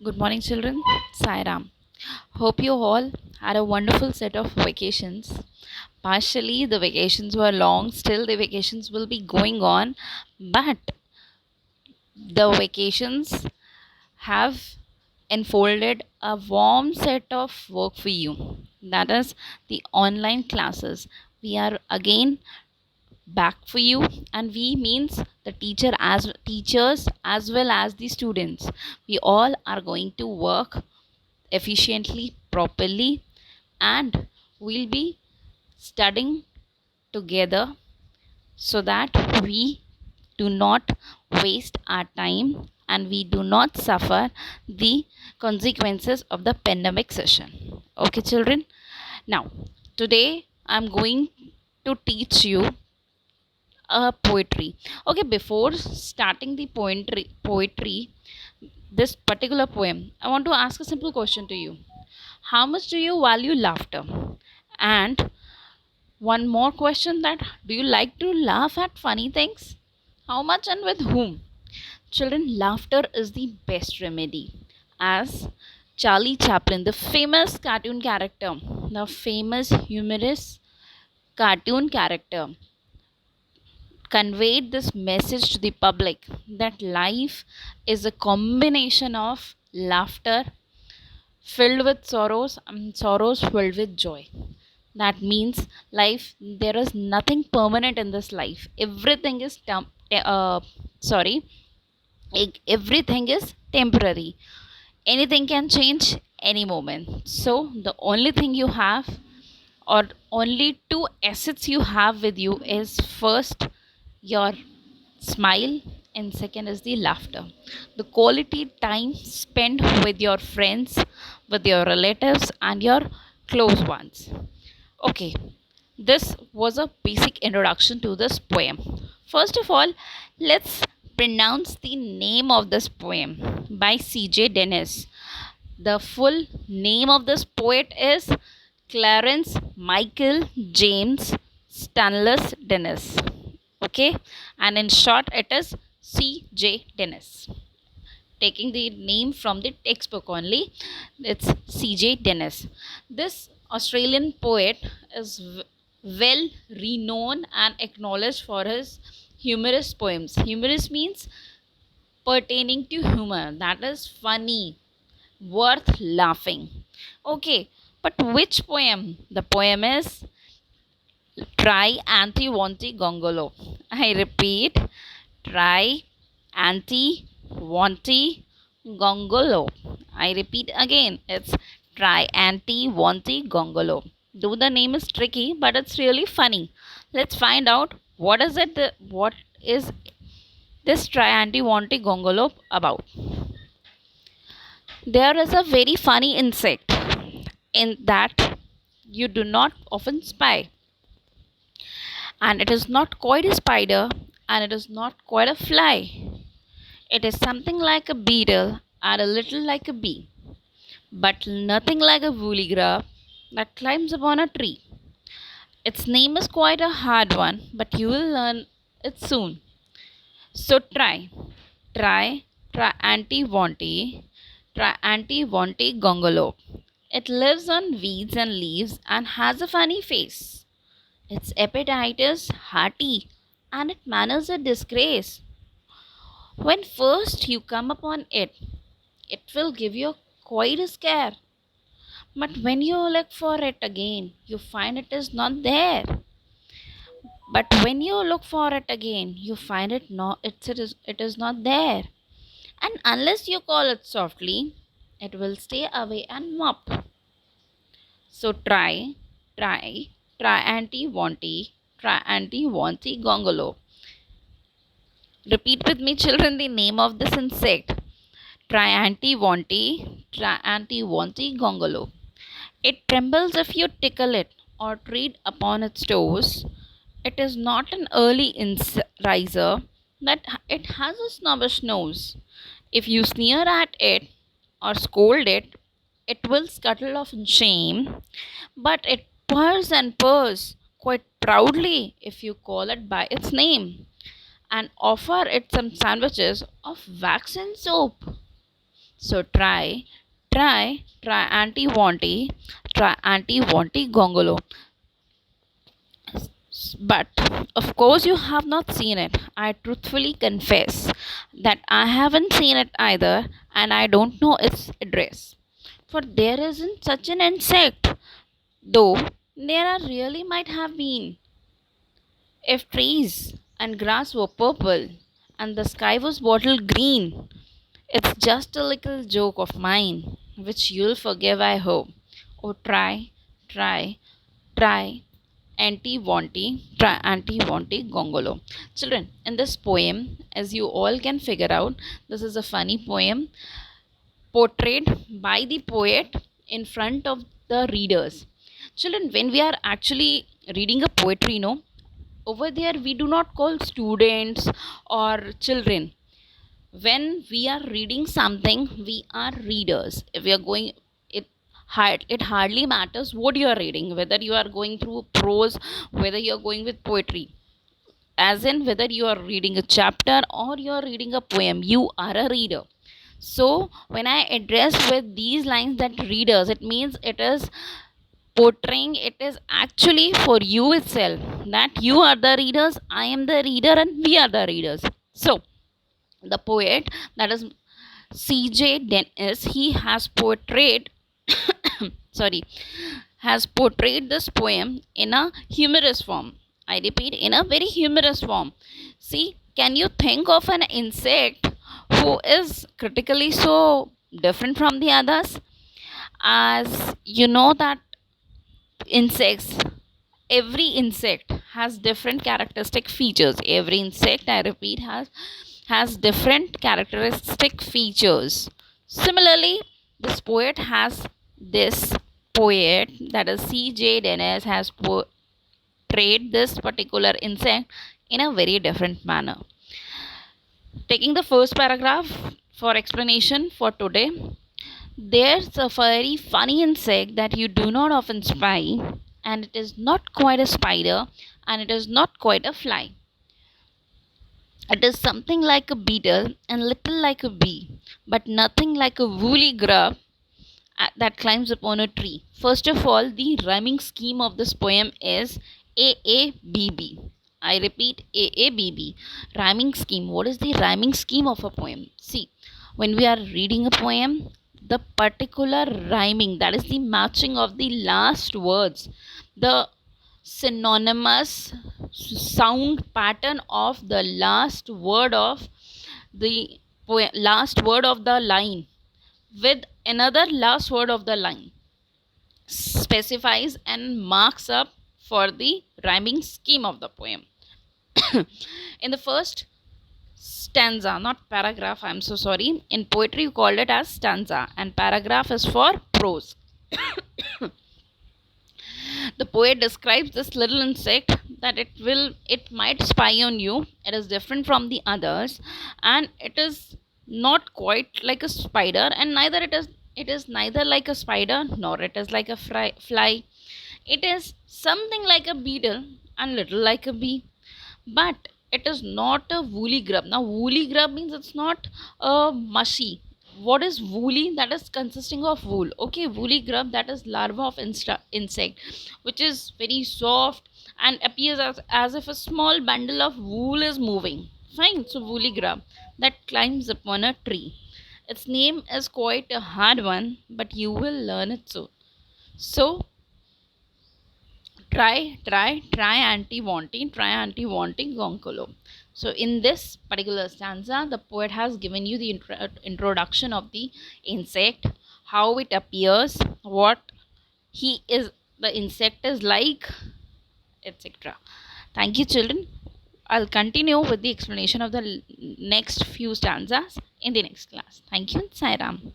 Good morning, children. Sairam. Hope you all had a wonderful set of vacations. Partially, the vacations were long, still, the vacations will be going on, but the vacations have enfolded a warm set of work for you. That is the online classes. We are again back for you, and we means the teachers as well as the students. We all are going to work efficiently, properly, and we'll be studying together so that we do not waste our time and we do not suffer the consequences of the pandemic session. Okay, children. Now, today I'm going to teach you a poetry. Okay, before starting the poetry, this particular poem, I want to ask a simple question to you. How much do you value laughter? And one more question, that do you like to laugh at funny things? How much and with whom? Children, laughter is the best remedy. As Charlie Chaplin, the famous cartoon character, the famous humorous cartoon character, conveyed this message to the public that life is a combination of laughter filled with sorrows and sorrows filled with joy. That means life, there is nothing permanent in this life. Everything is sorry, everything is temporary. Anything can change any moment. So the only thing you have, or only two assets you have with you, is first your smile, and second is the laughter. The quality time spent with your friends, with your relatives and your close ones. Okay, this was a basic introduction to this poem. First of all, let's pronounce the name of this poem by C.J. Dennis. The full name of this poet is Clarence Michael James Stanless Dennis. Okay, and in short, it is C.J. Dennis. Taking the name from the textbook only, it's C.J. Dennis. This Australian poet is well renowned and acknowledged for his humorous poems. Humorous means pertaining to humor, that is funny, worth laughing. Okay, but which poem? The poem is Try Anti Wanti Gongolo. I repeat, Try Anti Wanti Gongolo. I repeat again, it's Try Anti Wanti Gongolo. Though the name is tricky, but it's really funny. Let's find out what is this Try Anti Wanti Gongolo about. There is a very funny insect in that you do not often spy, and it is not quite a spider and it is not quite a fly. It is something like a beetle and a little like a bee, but nothing like a woolly grub that climbs upon a tree. Its name is quite a hard one, but you will learn it soon. So try, try anti-wanty gongolo. It lives on weeds and leaves and has a funny face. Its appetite is hearty and it manners a disgrace. When first you come upon it, it will give you quite a scare. But when you look for it again, you find it is not there. But when you look for it again, you find it is not there. And unless you call it softly, it will stay away and mop. So try, try anti wanty gongolo. Repeat with me, children, the name of this insect. Trianti wanty gongolo. It trembles if you tickle it or tread upon its toes. It is not an early riser, that it has a snobbish nose. If you sneer at it or scold it, it will scuttle off in shame, but it purrs and purrs quite proudly if you call it by its name and offer it some sandwiches of wax and soap. So try anti wanty gongolo. But of course, you have not seen it. I truthfully confess that I haven't seen it either, and I don't know its address. For there isn't such an insect, though there are really might have been. If trees and grass were purple and the sky was bottle green, it's just a little joke of mine, which you'll forgive, I hope. Oh, try, try anti wanty gongolo. Children, in this poem, as you all can figure out, this is a funny poem portrayed by the poet in front of the readers. Children, when we are actually reading a poetry, no, over there we do not call students or children. When we are reading something, we are readers. If we are going, it hardly matters what you are reading, whether you are going through prose, whether you are going with poetry, as in whether you are reading a chapter or you are reading a poem, you are a reader. So when I address with these lines that readers, it means it is portraying, it is actually for you itself, that you are the readers, I am the reader, and we are the readers. So the poet, that is C.J. Dennis, he has portrayed sorry, has portrayed this poem in a humorous form. I repeat, in a very humorous form. See, can you think of an insect who is critically so different from the others? As you know that insects, every insect has different characteristic features. Every insect, I repeat, has different characteristic features. Similarly, this poet has this poet, that is C.J. Dennis, has portrayed this particular insect in a very different manner. Taking the first paragraph for explanation for today, there's a very funny insect that you do not often spy, and it is not quite a spider, and it is not quite a fly. It is something like a beetle and little like a bee, but nothing like a woolly grub that climbs upon a tree. First of all, the rhyming scheme of this poem is AABB. I repeat, AABB. Rhyming scheme. What is the rhyming scheme of a poem? See, when we are reading a poem, the particular rhyming, that is the matching of the last words, the synonymous sound pattern of the last word of the last word of the line with another last word of the line specifies and marks up for the rhyming scheme of the poem. In the first stanza, not paragraph, I'm so sorry, in poetry you call it as stanza, and paragraph is for prose. The poet describes this little insect that it might spy on you. It is different from the others, and it is not quite like a spider, and neither it is neither like a spider nor it is like a fly. It is something like a beetle and little like a bee, but it is not a woolly grub. Now woolly grub means it's not a mushy. What is woolly? That is consisting of wool. Okay, woolly grub, that is larva of insect, which is very soft and appears as if a small bundle of wool is moving. Fine. So woolly grub that climbs upon a tree. Its name is quite a hard one, but you will learn it soon. So try anti wanting gonkolo. So in this particular stanza, the poet has given you the introduction of the insect, how it appears, what he is, the insect is like, etc. Thank you, children. I'll continue with the explanation of the next few stanzas in the next class. Thank you. Sai Ram.